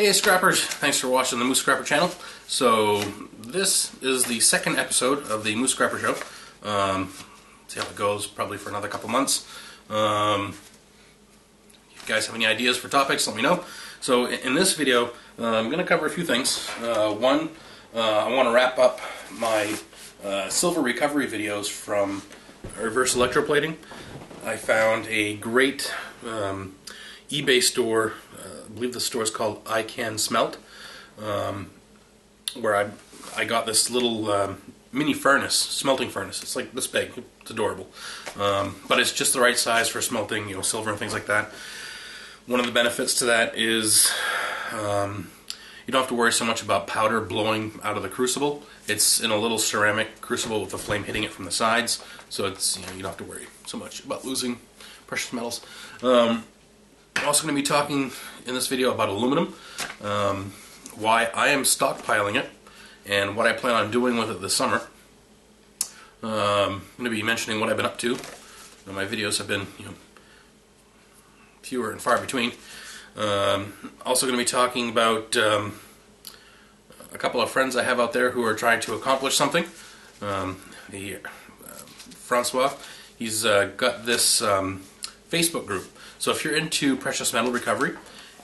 Hey Scrappers, thanks for watching the MooseScrapper channel. So this is the second episode of the MooseScrapper show. See how it goes, probably for another couple months. If you guys have any ideas for topics, let me know. So in this video, I'm going to cover a few things. One, I want to wrap up my silver recovery videos from reverse electroplating. I found a great eBay store, I believe the store is called I Can Smelt, where I got this little mini furnace, smelting furnace. It's like this big, it's adorable, but it's just the right size for smelting, you know, silver and things like that. One of the benefits to that is you don't have to worry so much about powder blowing out of the crucible. It's in a little ceramic crucible with the flame hitting it from the sides, so it's, you know, you don't have to worry so much about losing precious metals. I'm also going to be talking in this video about aluminum, why I am stockpiling it, and what I plan on doing with it this summer. I'm going to be mentioning what I've been up to. My videos have been, you know, fewer and far between. Also going to be talking about a couple of friends I have out there who are trying to accomplish something. Francois, he's got this Facebook group. So if you're into precious metal recovery,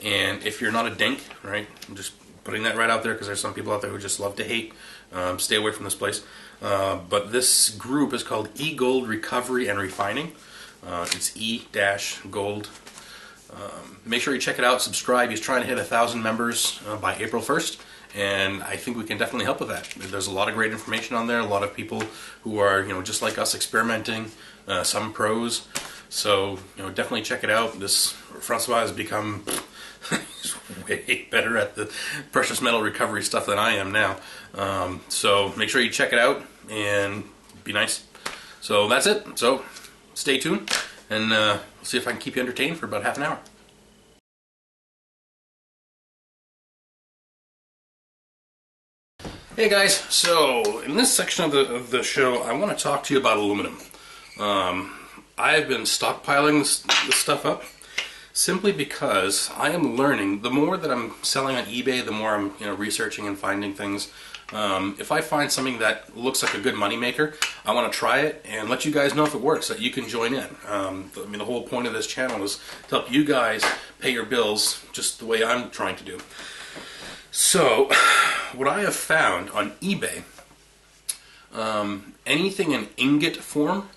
and if you're not a dink, right, I'm just putting that right out there because there's some people out there who just love to hate, stay away from this place. But this group is called E-Gold Recovery and Refining. It's E-Gold. Make sure you check it out, subscribe. He's trying to hit 1,000 members by April 1st, and I think we can definitely help with that. There's a lot of great information on there, a lot of people who are, you know, just like us, experimenting, some pros. So, you know, definitely check it out. This Francois has become way better at the precious metal recovery stuff than I am now. So make sure you check it out and be nice. So that's it. So stay tuned, and we'll see if I can keep you entertained for about half an hour. Hey guys, so in this section of the show, I want to talk to you about aluminum. I've been stockpiling this stuff up simply because I am learning. The more that I'm selling on eBay, the more I'm, you know, researching and finding things. If I find something that looks like a good money maker, I want to try it and let you guys know if it works, that you can join in. I mean, the whole point of this channel is to help you guys pay your bills just the way I'm trying to do. So, what I have found on eBay, anything in ingot form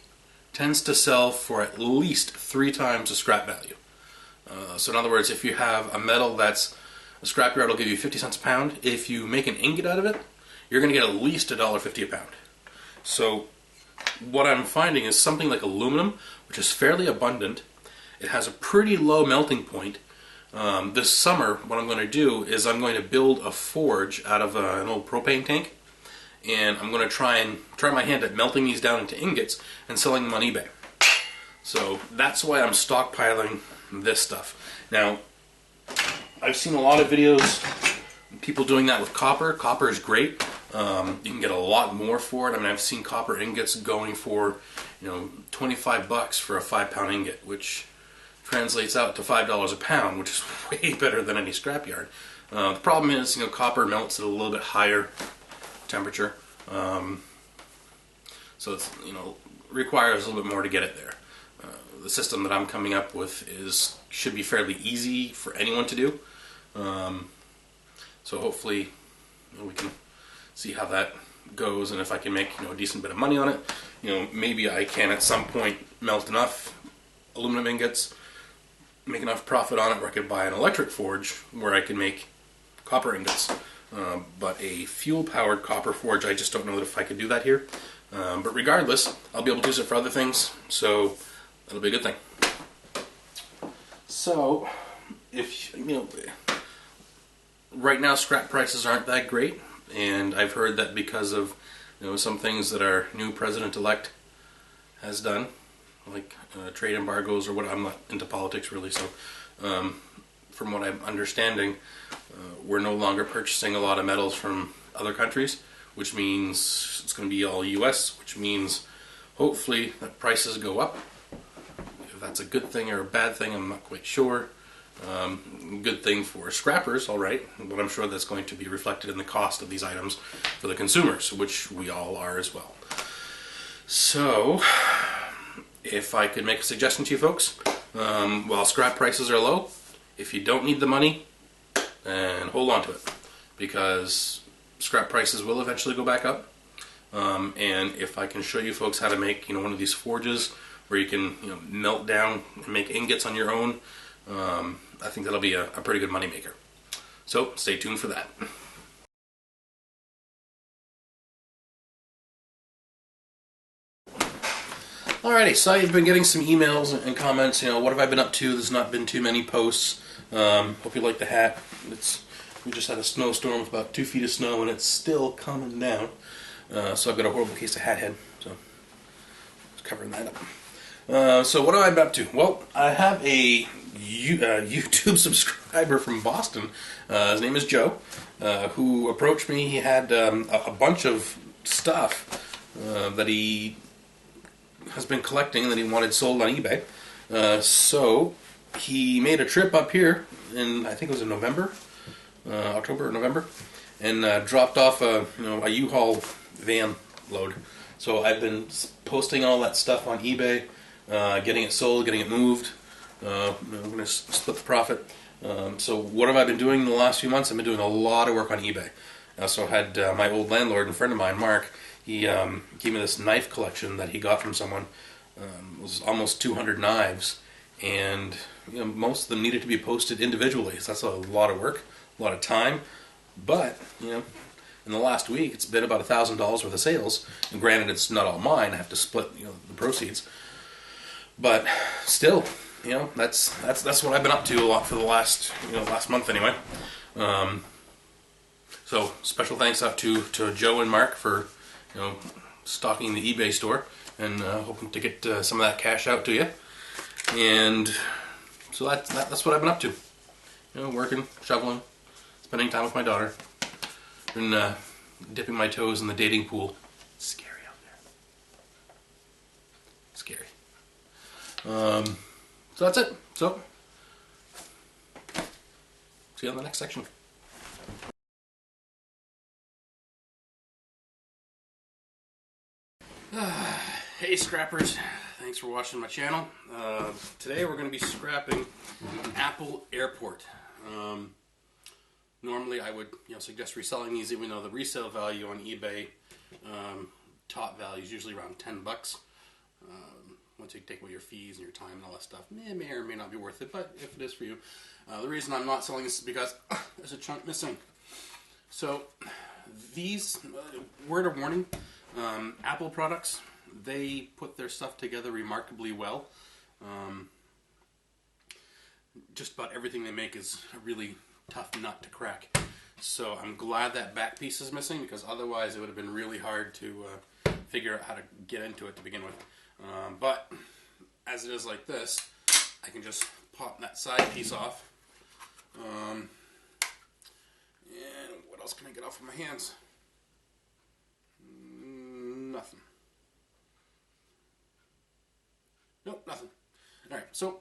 tends to sell for at least 3 times the scrap value. So in other words, if you have a metal that's a scrapyard will give you 50 cents a pound, if you make an ingot out of it, you're going to get at least $1.50 a pound. So what I'm finding is something like aluminum, which is fairly abundant. It has a pretty low melting point. This summer, what I'm going to do is I'm going to build a forge out of an old propane tank. And I'm going to try my hand at melting these down into ingots and selling them on eBay. So that's why I'm stockpiling this stuff. Now, I've seen a lot of videos, people doing that with copper. Copper is great. You can get a lot more for it. I mean, I've seen copper ingots going for, you know, 25 bucks for a 5-pound ingot, which translates out to $5 a pound, which is way better than any scrapyard. The problem is, you know, copper melts at a little bit higher temperature, so it's, you know, requires a little bit more to get it there. The system that I'm coming up with should be fairly easy for anyone to do. So hopefully, you know, we can see how that goes, and if I can make, you know, a decent bit of money on it, you know, maybe I can at some point melt enough aluminum ingots, make enough profit on it where I could buy an electric forge where I can make copper ingots. But a fuel-powered copper forge, I just don't know if I could do that here. But regardless, I'll be able to use it for other things, so that'll be a good thing. So, if, you know, right now scrap prices aren't that great, and I've heard that because of, you know, some things that our new president-elect has done, like trade embargoes or what. I'm not into politics really, so from what I'm understanding, we're no longer purchasing a lot of metals from other countries, which means it's going to be all US, which means hopefully that prices go up. If that's a good thing or a bad thing, I'm not quite sure. Good thing for scrappers, all right, but I'm sure that's going to be reflected in the cost of these items for the consumers, which we all are as well. So, if I could make a suggestion to you folks, while scrap prices are low, if you don't need the money, then hold on to it, because scrap prices will eventually go back up. And if I can show you folks how to make, one of these forges where you can, melt down and make ingots on your own, I think that'll be a pretty good money maker. So stay tuned for that. Alrighty, so I've been getting some emails and comments. What have I been up to? There's not been too many posts. Hope you like the hat. We just had a snowstorm with about 2 feet of snow, and it's still coming down. So I've got a horrible case of hat head. So just covering that up. So what have I been up to? Well, I have a YouTube subscriber from Boston. His name is Joe, who approached me. He had a bunch of stuff that he has been collecting that he wanted sold on eBay. So he made a trip up here in, I think it was in November, October or November, and dropped off a U-Haul van load. So I've been posting all that stuff on eBay, getting it sold, getting it moved. I'm going to split the profit. So what have I been doing in the last few months? I've been doing a lot of work on eBay. I also had my old landlord and friend of mine, Mark. He gave me this knife collection that he got from someone. It was almost 200 knives, and most of them needed to be posted individually. So that's a lot of work, a lot of time. But in the last week, it's been about $1,000 worth of sales. And granted, it's not all mine. I have to split the proceeds. But still, that's what I've been up to a lot for the last month anyway. So special thanks out to Joe and Mark for stocking the eBay store, and hoping to get some of that cash out to you. And so that's what I've been up to. Working, shoveling, spending time with my daughter, and dipping my toes in the dating pool. It's scary out there. Scary. So that's it. So see you on the next section. Hey scrappers, thanks for watching my channel. Today we're going to be scrapping an Apple airport. Normally I would suggest reselling these, even though the resale value on eBay, top value is usually around $10. Once you take away your fees and your time and all that stuff, may or may not be worth it, but if it is for you. The reason I'm not selling this is because there's a chunk missing. So these, word of warning, Apple products, they put their stuff together remarkably well. Just about everything they make is a really tough nut to crack. So I'm glad that back piece is missing, because otherwise it would have been really hard to figure out how to get into it to begin with. But as it is like this, I can just pop that side piece off. And what else can I get off of my hands? Nothing. Nope, nothing. Alright, so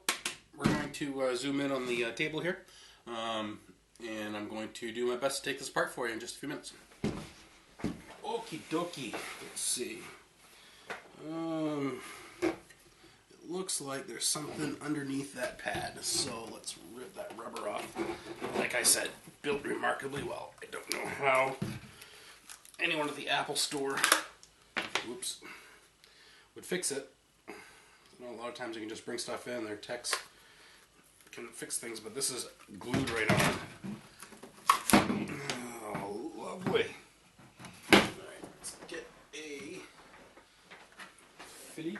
we're going to zoom in on the table here. And I'm going to do my best to take this apart for you in just a few minutes. Okie dokie. Let's see. It looks like there's something underneath that pad, so let's rip that rubber off. Like I said, built remarkably well. I don't know how anyone at the Apple store, would fix it. A lot of times you can just bring stuff in, their techs can fix things, but this is glued right on. Oh, lovely. Alright, let's get a fitty.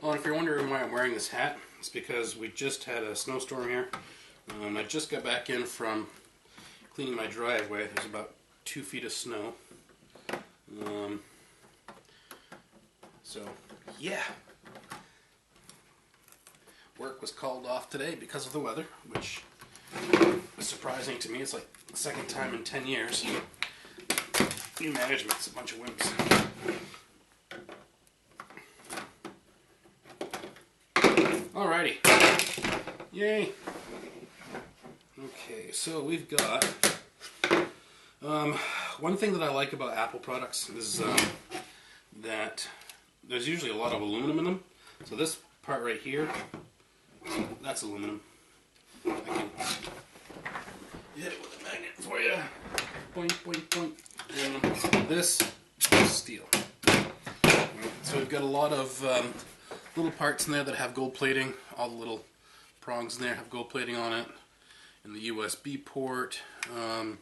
Well, and if you're wondering why I'm wearing this hat, it's because we just had a snowstorm here. I just got back in from cleaning my driveway. There's about 2 feet of snow. So, yeah. work was called off today because of the weather, which was surprising to me. It's like the second time in 10 years. New management's a bunch of wimps. Alrighty. Yay. Okay, so we've got one thing that I like about Apple products is that there's usually a lot of aluminum in them. So this part right here, that's aluminum. I can hit it with a magnet for you. Boink, boink, boink. And this is steel. So we've got a lot of little parts in there that have gold plating. All the little prongs in there have gold plating on it. And the USB port. And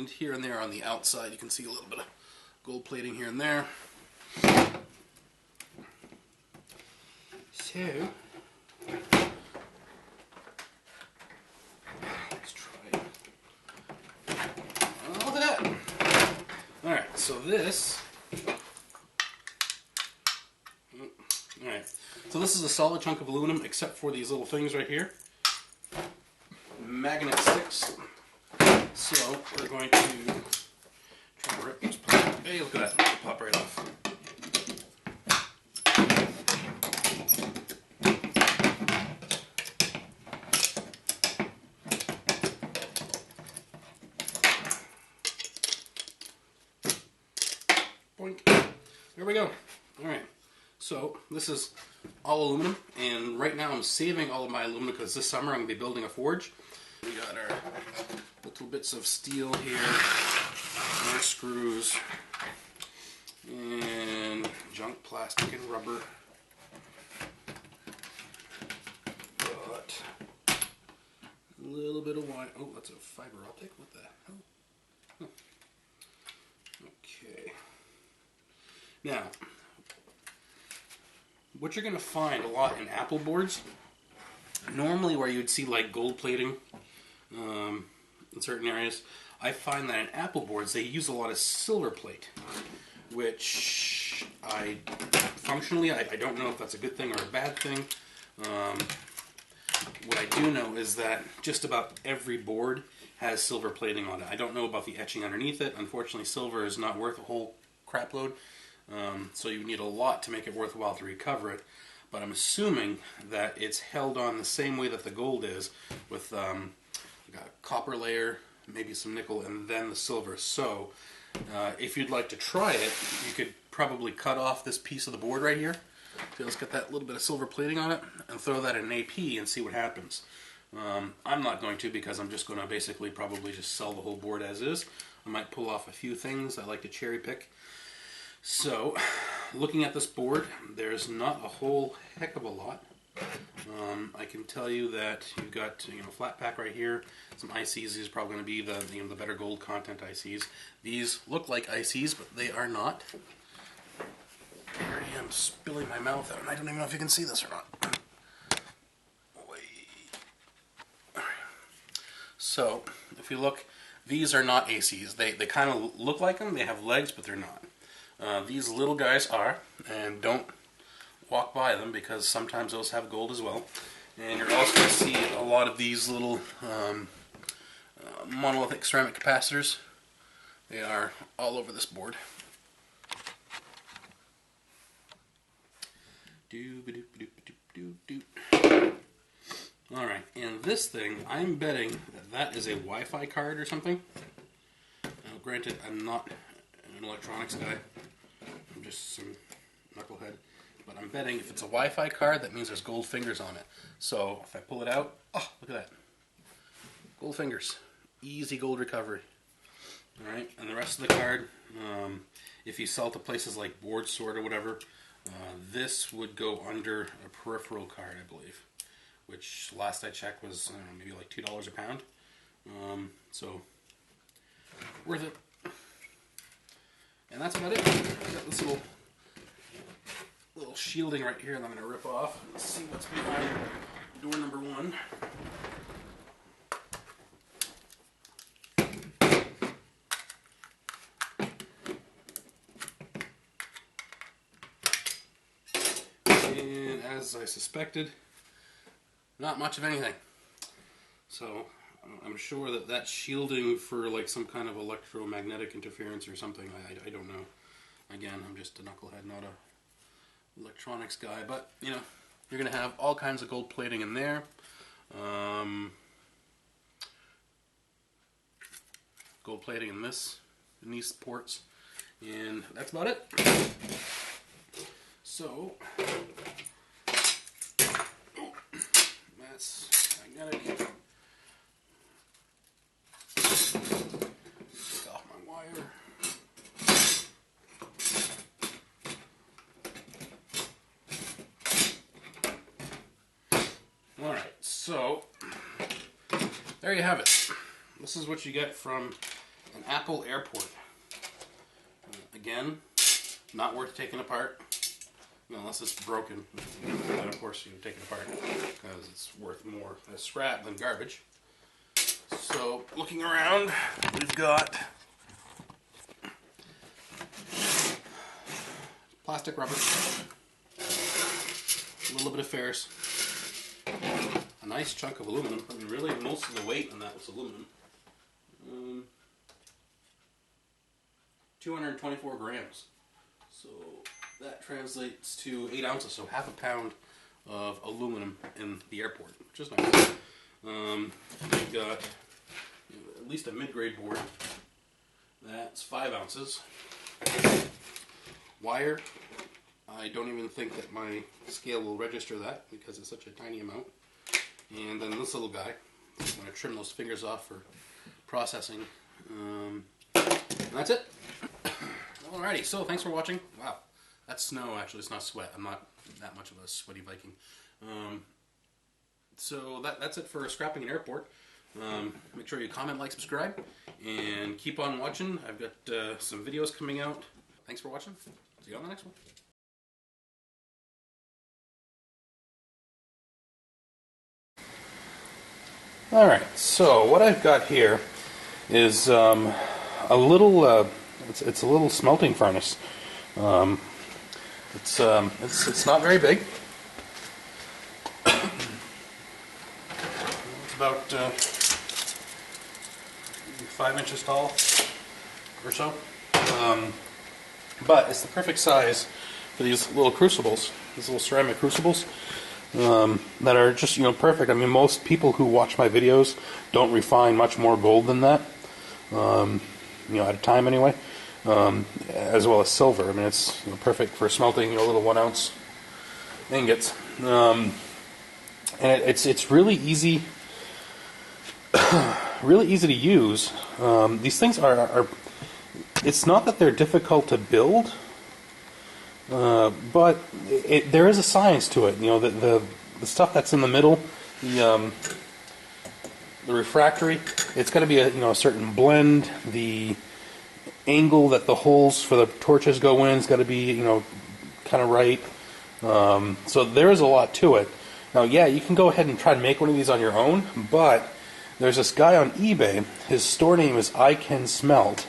here and there on the outside you can see a little bit of gold plating here and there. So let's try it. Oh, look at that. Alright, so this so this is a solid chunk of aluminum except for these little things right here. Magnet sticks. So we're going to try to rip this pop. Hey, look at that. It'll pop right off. Boink. There we go. Alright. So this is all aluminum, and right now I'm saving all of my aluminum because this summer I'm going to be building a forge. We got our little bits of steel here, more screws, and junk plastic and rubber. But a little bit of wire. Oh, that's a fiber optic. What the hell? Huh. Okay. Now, what you're going to find a lot in Apple boards, normally where you'd see like gold plating in certain areas, I find that in Apple boards they use a lot of silver plate, which functionally I don't know if that's a good thing or a bad thing. What I do know is that just about every board has silver plating on it. I don't know about the etching underneath it. Unfortunately, silver is not worth a whole crap load. So you need a lot to make it worthwhile to recover it, but I'm assuming that it's held on the same way that the gold is, with got a copper layer, maybe some nickel, and then the silver. So if you'd like to try it, you could probably cut off this piece of the board right here. So let's get that little bit of silver plating on it and throw that in an AP and see what happens. I'm not going to, because I'm just going to basically probably just sell the whole board as is. I might pull off a few things. I like to cherry pick. So, looking at this board, there's not a whole heck of a lot. I can tell you that you've got flat pack right here, some ICs. These are probably going to be the better gold content ICs. These look like ICs, but they are not. Here I am spilling my mouth out, and I don't even know if you can see this or not. So, if you look, these are not ACs. They kind of look like them. They have legs, but they're not. These little guys are, and don't walk by them because sometimes those have gold as well. And you're also going to see a lot of these little monolithic ceramic capacitors. They are all over this board. Alright, and this thing, I'm betting that is a Wi-Fi card or something. Now, granted, I'm not an electronics guy. I'm just some knucklehead. But I'm betting if it's a Wi-Fi card, that means there's gold fingers on it. So if I pull it out, oh, look at that. Gold fingers. Easy gold recovery. Alright, and the rest of the card, if you sell to places like Board Sort or whatever, this would go under a peripheral card, I believe. Which, last I checked, was maybe like $2 a pound. So, worth it. And that's about it. I've got this little shielding right here that I'm going to rip off. Let's see what's behind door number 1. And as I suspected, not much of anything. So I'm sure that that's shielding for like some kind of electromagnetic interference or something. I don't know. Again, I'm just a knucklehead, not a electronics guy. But you know, you're gonna have all kinds of gold plating in there. Gold plating in these ports, and that's about it. So that's magnetic. Take off my wire. Alright, so there you have it. This is what you get from an Apple airport. Again, not worth taking apart. Unless it's broken, then of course you take it apart because it's worth more as scrap than garbage. So looking around, we've got plastic rubber, a little bit of ferrous, a nice chunk of aluminum. I mean, really, most of the weight on that was aluminum. 224 grams. So that translates to 8 ounces, so half a pound of aluminum in the airport, which is nice. We've got at least a mid-grade board. That's 5 ounces. Wire. I don't even think that my scale will register that because it's such a tiny amount. And then this little guy. I'm going to trim those fingers off for processing. And that's it. Alrighty, so thanks for watching. Wow. That's snow, actually. It's not sweat. I'm not that much of a sweaty Viking. So that's it for scrapping an airport. Make sure you comment, like, subscribe, and keep on watching. I've got some videos coming out. Thanks for watching. See you on the next one. Alright, so what I've got here is a little, it's a little smelting furnace. It's not very big. It's about 5 inches tall or so. But it's the perfect size for these little crucibles, these little ceramic crucibles that are just, perfect. I mean, most people who watch my videos don't refine much more gold than that, at a time anyway. As well as silver. I mean, it's perfect for smelting little 1 ounce ingots, and it's really easy, really easy to use. These things are it's not that they're difficult to build, but there is a science to it. The stuff that's in the middle, the refractory, it's got to be a certain blend. The angle that the holes for the torches go in has got to be kind of right. So there is a lot to it. Now, yeah, you can go ahead and try to make one of these on your own, but there's this guy on eBay. His store name is I Can Smelt,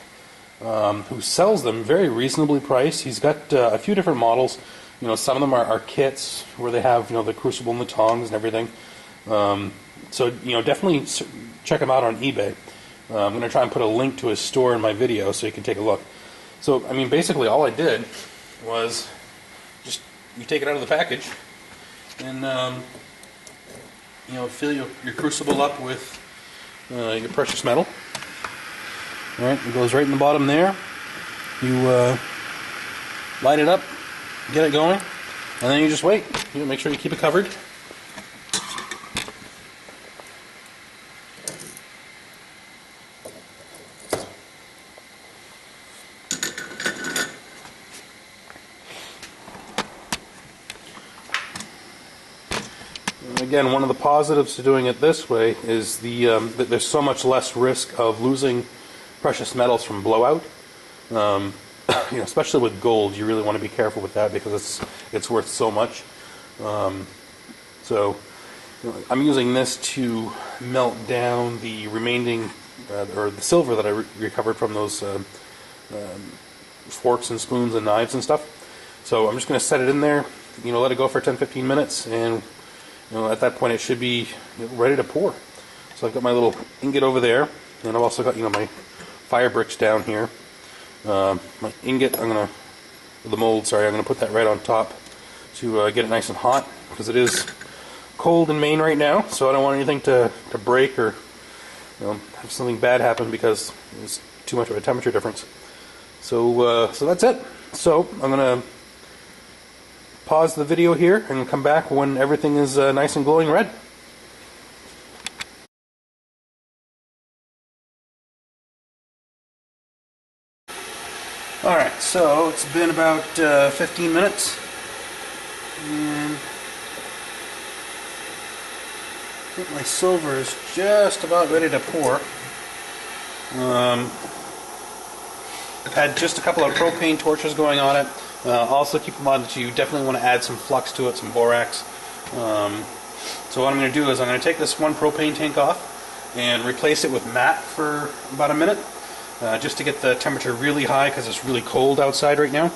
who sells them very reasonably priced. He's got a few different models. Some of them are kits where they have the crucible and the tongs and everything. So definitely check him out on eBay. I'm going to try and put a link to his store in my video so you can take a look. So, I mean, basically all I did was just, you take it out of the package and, fill your crucible up with your precious metal. Alright, it goes right in the bottom there. You light it up, get it going, and then you just wait. Make sure you keep it covered. Again, one of the positives to doing it this way is that there's so much less risk of losing precious metals from blowout. Especially with gold, you really want to be careful with that because it's worth so much. So I'm using this to melt down the remaining or the silver that I recovered from those forks and spoons and knives and stuff. So I'm just going to set it in there, let it go for 10-15 minutes, and at that point it should be ready to pour. So I've got my little ingot over there, and I've also got my fire bricks down here. My ingot, the mold, sorry, I'm gonna put that right on top to get it nice and hot, because it is cold in Maine right now, so I don't want anything to break or have something bad happen because there's too much of a temperature difference. So that's it. So I'm gonna pause the video here and come back when everything is nice and glowing red. Alright, so it's been about 15 minutes, and I think my silver is just about ready to pour. I've had just a couple of propane torches going on it. Also keep in mind that you definitely want to add some flux to it, some borax. So what I'm going to do is I'm going to take this one propane tank off and replace it with matte for about a minute, just to get the temperature really high because it's really cold outside right now.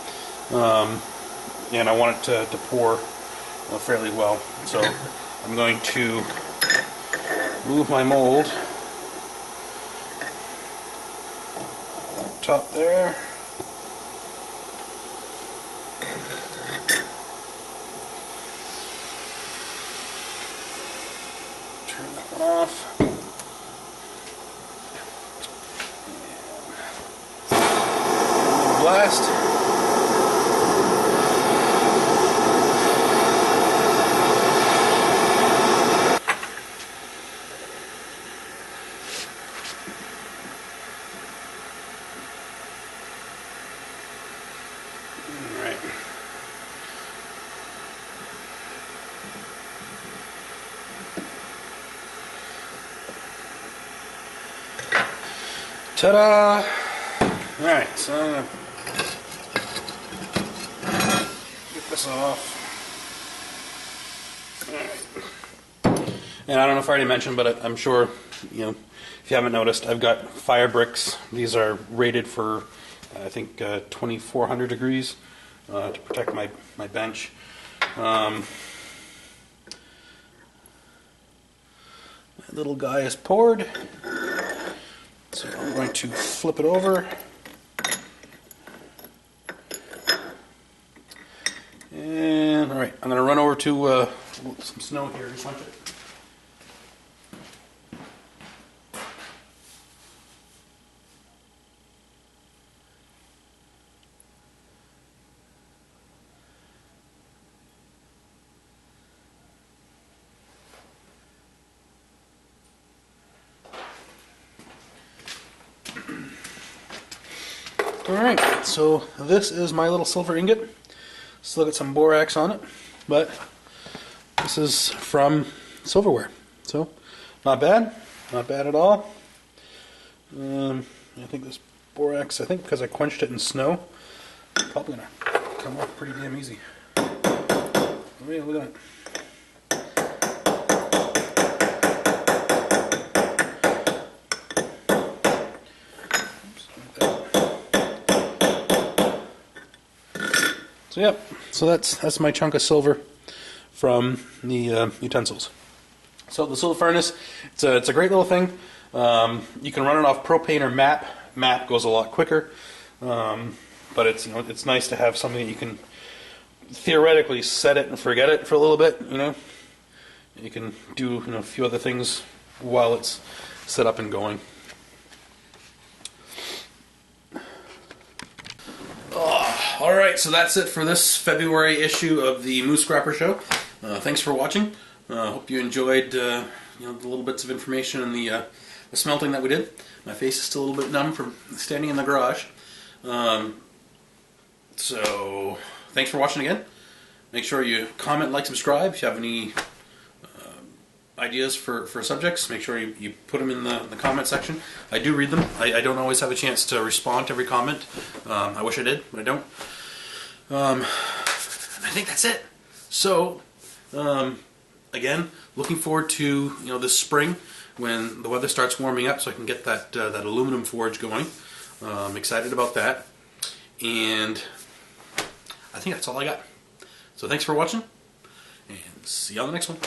And I want it to pour fairly well. So I'm going to move my mold top there. Turn that one off. And blast. Ta-da! Alright, so I'm going to get this off. Alright. And I don't know if I already mentioned, but I'm sure, if you haven't noticed, I've got fire bricks. These are rated for, I think, 2400 degrees to protect my bench. My little guy is poured. So I'm going to flip it over, and all right, I'm going to run over to some snow here and punch it. Alright, so this is my little silver ingot. Still got some borax on it, but this is from silverware. So, not bad at all. I think this borax, because I quenched it in snow, probably going to come off pretty damn easy. Oh yeah, look at that. So yep, so that's my chunk of silver from the utensils. So the silver furnace, it's a great little thing. You can run it off propane or MAP. MAP goes a lot quicker, but it's nice to have something that you can theoretically set it and forget it for a little bit. You can do a few other things while it's set up and going. Alright, so that's it for this February issue of the MooseScrapper Show. Thanks for watching. Hope you enjoyed the little bits of information and the smelting that we did. My face is still a little bit numb from standing in the garage. So, thanks for watching again. Make sure you comment, like, subscribe. If you have any ideas for subjects, make sure you put them in the comment section. I do read them. I don't always have a chance to respond to every comment. I wish I did, but I don't. I think that's it. So, again, looking forward to this spring when the weather starts warming up, so I can get that aluminum forge going. I'm excited about that, and I think that's all I got. So thanks for watching, and see you on the next one.